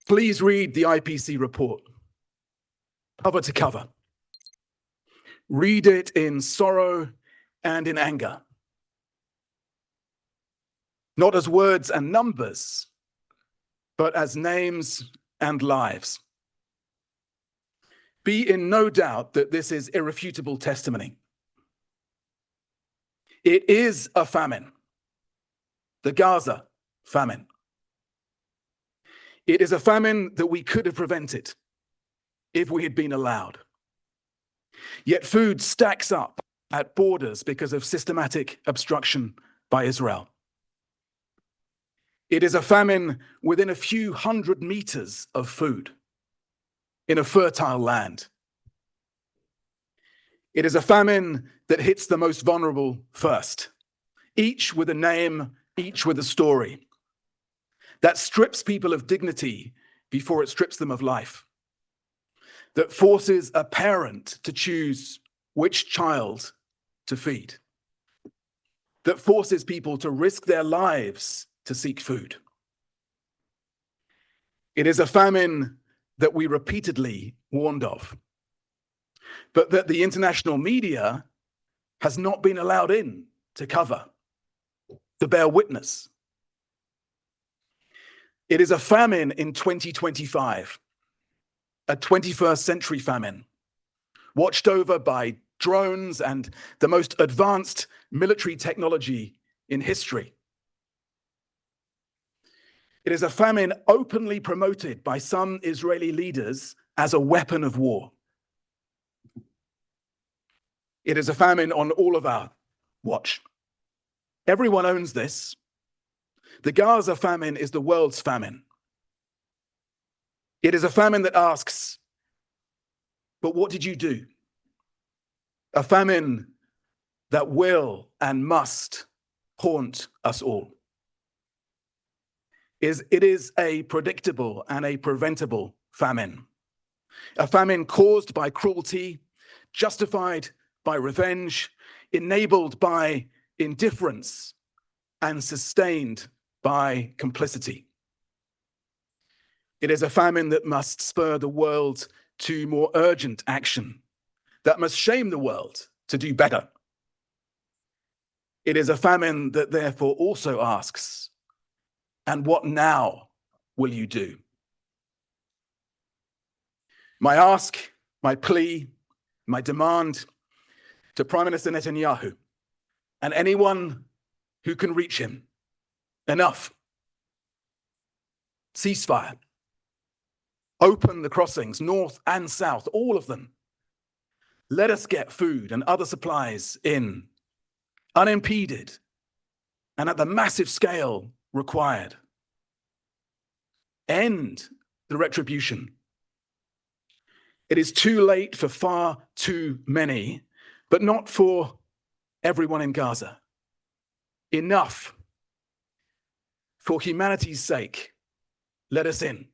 Please read the IPC report, cover to cover. Read it in sorrow and in anger. Not as words and numbers, but as names and lives. Be in no doubt that this is irrefutable testimony. It is a famine, the Gaza famine. It is a famine that we could have prevented if we had been allowed. Yet food stacks up at borders because of systematic obstruction by Israel. It is a famine within a few hundred meters of food in a fertile land. It is a famine that hits the most vulnerable first, each with a name, each with a story, that strips people of dignity before it strips them of life, that forces a parent to choose which child to feed, that forces people to risk their lives to seek food. It is a famine that we repeatedly warned of, but that the international media has not been allowed in to cover, to bear witness. It is a famine in 2025, a 21st century famine, watched over by drones and the most advanced military technology in history. It is a famine openly promoted by some Israeli leaders as a weapon of war. It is a famine on all of our watch. Everyone owns this. The Gaza famine is the world's famine. It is a famine that asks, but what did you do? A famine that will and must haunt us all. It is a predictable and a preventable famine. A famine caused by cruelty, justified by revenge, enabled by indifference, and sustained by complicity. It is a famine that must spur the world to more urgent action, that must shame the world to do better. It is a famine that therefore also asks, and what now will you do? My ask, my plea, my demand to Prime Minister Netanyahu and anyone who can reach him: enough. Ceasefire. Open the crossings, north and south, all of them. Let us get food and other supplies in, unimpeded, and at the massive scale required. End the retribution. It is too late for far too many, but not for everyone in Gaza. Enough. For humanity's sake, let us in.